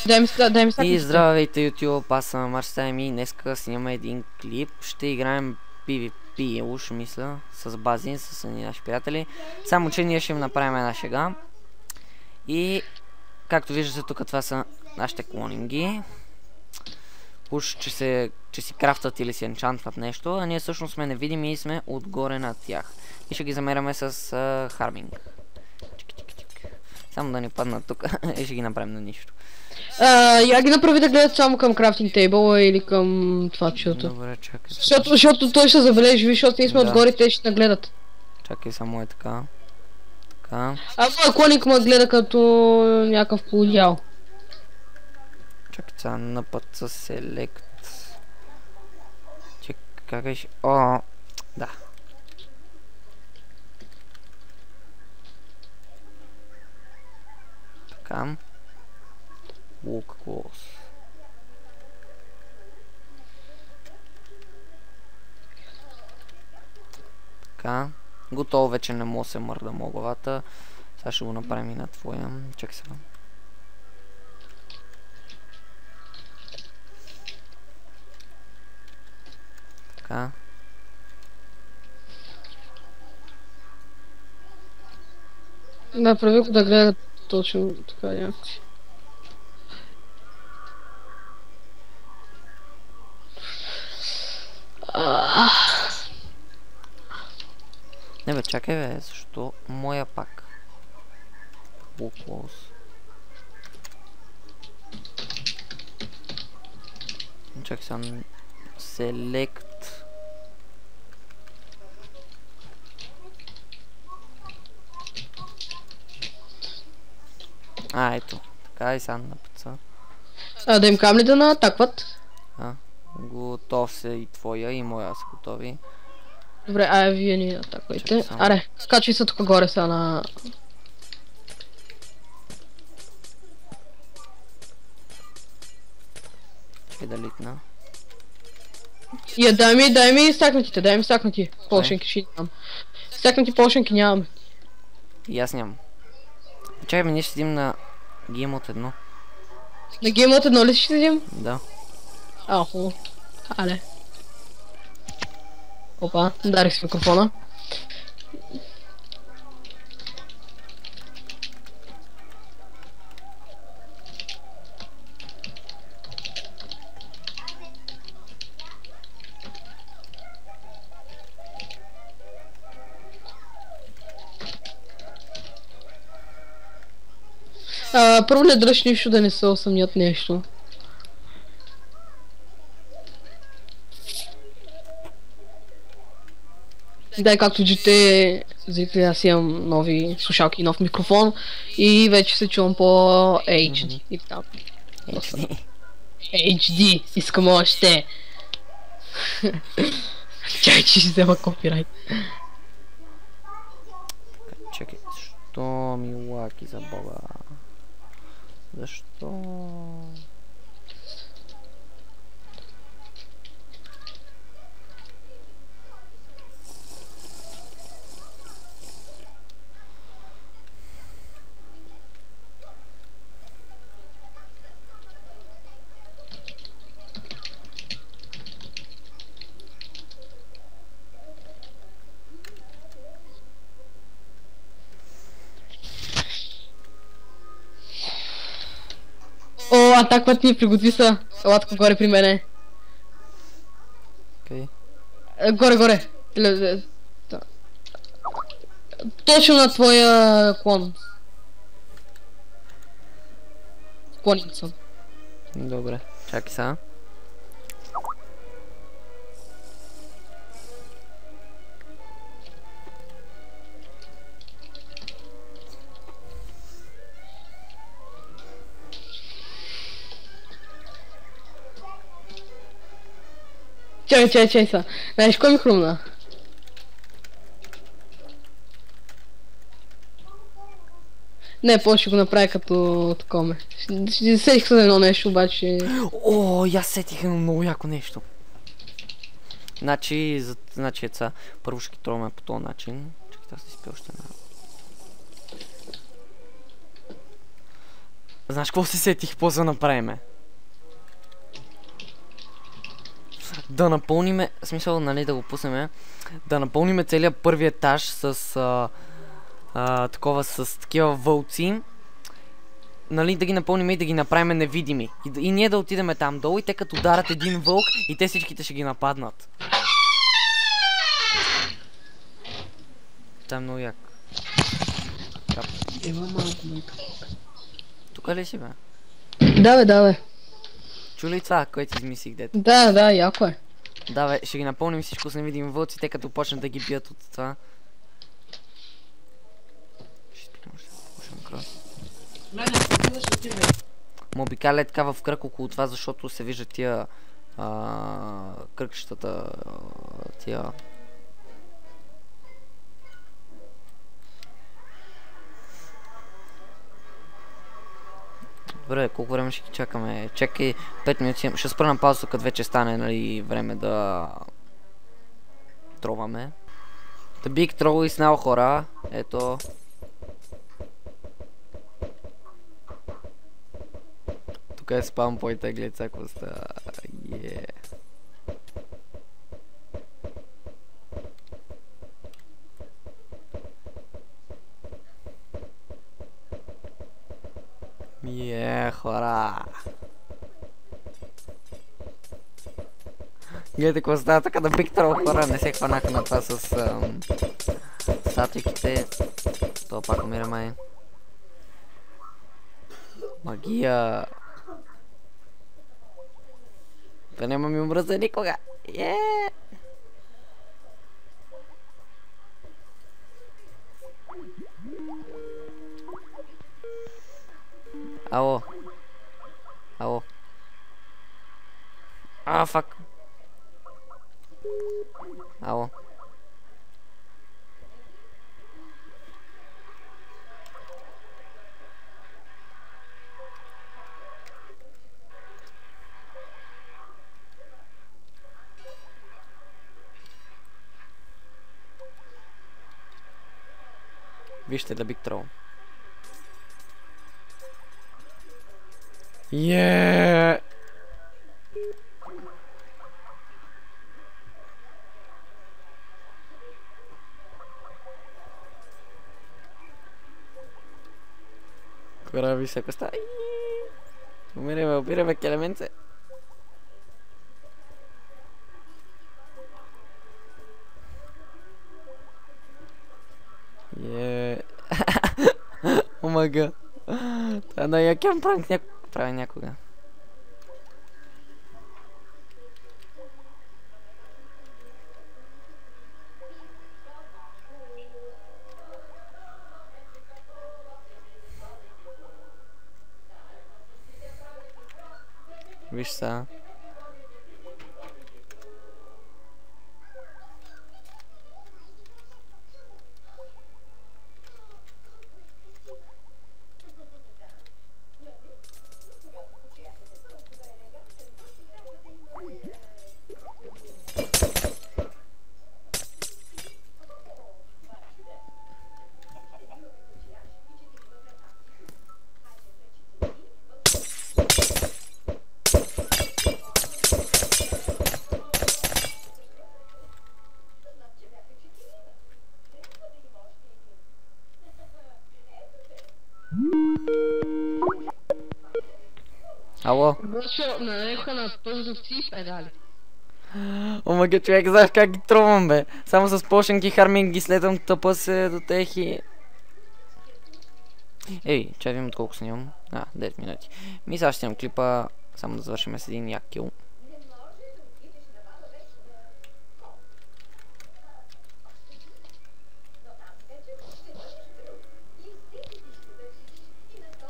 дай ми И здравейте, YouTube, аз съм Марстайм и днеска снимаме един клип. Ще играем PvP, уж мисля, с Базин, с едни наши приятели. Само че ние ще им направим една шега. И както виждате тук, това са нашите клонинги. Уж че си крафтат или си енчантват нещо, а ние всъщност сме невидими и сме отгоре над тях. И ще ги замеряме с харминг. Само да ни паднат тук и ще ги направим на нищо. Я ги направи да гледат само към крафтинг тейбъла или към това чилото. Добре, чакай. Защото той ще забележи, защото ние сме Да. отгоре и те ще нагледат. Чакай, само е така. Така. Моя клоник ме гледа като някакъв полудял. Чакай сега на път с селект. Как беше? О, да. Така. Walk close. Така. Готово, вече не мога да се мърдам главата. Сега ще го направим и на твоя. Чакай сега. Така. Направи го да гледа точно така някакси. Не бе, чакай бе, защо моя пак? Close. Чакай съм Select. Ето. Така и сега напъца. Да им кам ли да наатакват? Готов се и твоя и моя са готови. Добре, вие ни атаквайте. Аре, качвай се тук горе сега на... Чакай да литна. Дай ми стакнати, Полшенки ще нямам. Стакнати полшенки нямам. И аз нямам. Чакай, ние ще седим на Game от 1. На Game от 1 ли ще седим? Да. Хубаво. Але. Опа, дарих с микрофона. Първо не дръж нищо да не се усъмнят нещо. Да, както виждате, зрители, аз имам нови слушалки и нов микрофон и вече се чувам по HD. И там. HD, искам още. Чай, че ще взема копирайт. Чакай, защо ми лаки за бога? Защо? Атакват ни, приготви са. Елатко горе при мене. Окей. Горе. Точно на твоя клон. Клоница. Добре, чакай сега. Чай са. Знаеш кой ми хрумна? Не, по-ще го направя като такова. Ще сетих се за едно нещо, обаче... О, я сетих едно много яко нещо. Значи, първо ще ги троваме по този начин. Чакай, аз си спя още една. Знаеш какво се сетих? Какво за направиме? Да напълниме, в смисъл, нали, да го пуснем, да напълниме целият първи етаж с такива вълци. Нали, да ги напълним и да ги направим невидими. И ние да отидем там долу и те като ударят един вълк и те всичките ще ги нападнат. Това е много як. Има малко майка. Тук ли си, бе? Да, бе. Чу ли това, което измислих, дете? Да, яко е. Да, бе, ще ги напълним всичко с невидими вълци, те като почнат да ги бият от това. Му обикаля е така в кръг около това, защото се виждат тия кръгчетата, тия... Добре, колко време ще ги чакаме? Чакай 5 минути, ще спра на пауза, като вече стане, нали, време да... троваме. The Big Troll is now, хора. Ето. Тук е спам пойта, гледа какво става. Yeah. Хора. Гледайте какво става тук на Big Troll, хора. Не се хванаха на това с статуиките. Това пак умира май. Магия. Да няма ми умра за никога. Ало. Фак. Ало. Вижте The Big Troll. Кора ви се коста. Умираме келеменце. Омага. Това най-якият пранк прави някога. Виж са. Ало? Защо нареха на пъздовци и педали? Омага, човек, знаеш как ги трувам, бе? Само с пошенки харминг ги следвам, тъпа се до техи. Ей, чай видим от колко снимам. 10 минути. Сега ще имам клипа, само да завършим с един як кил.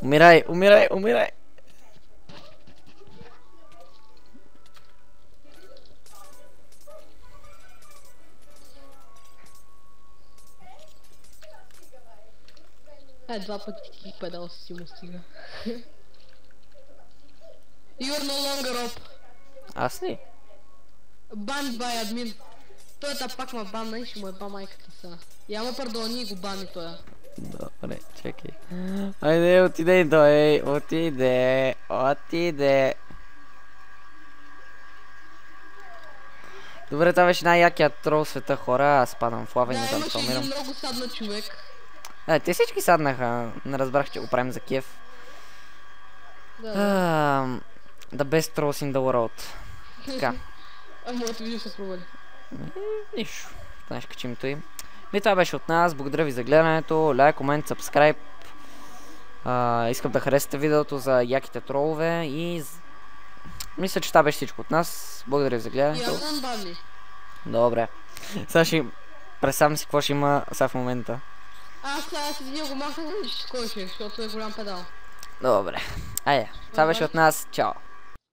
Умирай! Два пъти педал си му стига. You're no longer up. Аз ли? Banned by admin. Той пак ма банна и ще му е ба майката сега. Я ма пардони и го бани тоя. Добре, чакай. Айде, отиде той, отиде. Добре, това беше най-якият трол в света, хора. Аз падам в лава и не знам какво умирам. Имаше един много садна човек. Те всички саднаха. Не разбрах, че го правим за кеф. The best trolls in the world. Така. Моето видео се провали. Нищо. Знаеш, качимето им. Това беше от нас. Благодаря ви за гледането. Лайк, комент, сабскрайб. Искам да харесате видеото за яките тролове и... Мисля, че това беше всичко от нас. Благодаря ви за гледането. Добре. Сега ще представям си какво ще има сега в момента. Аз си видео го махнах, ще скочи, защото е голям педал. Добре. Айде. Това беше от нас. Чао.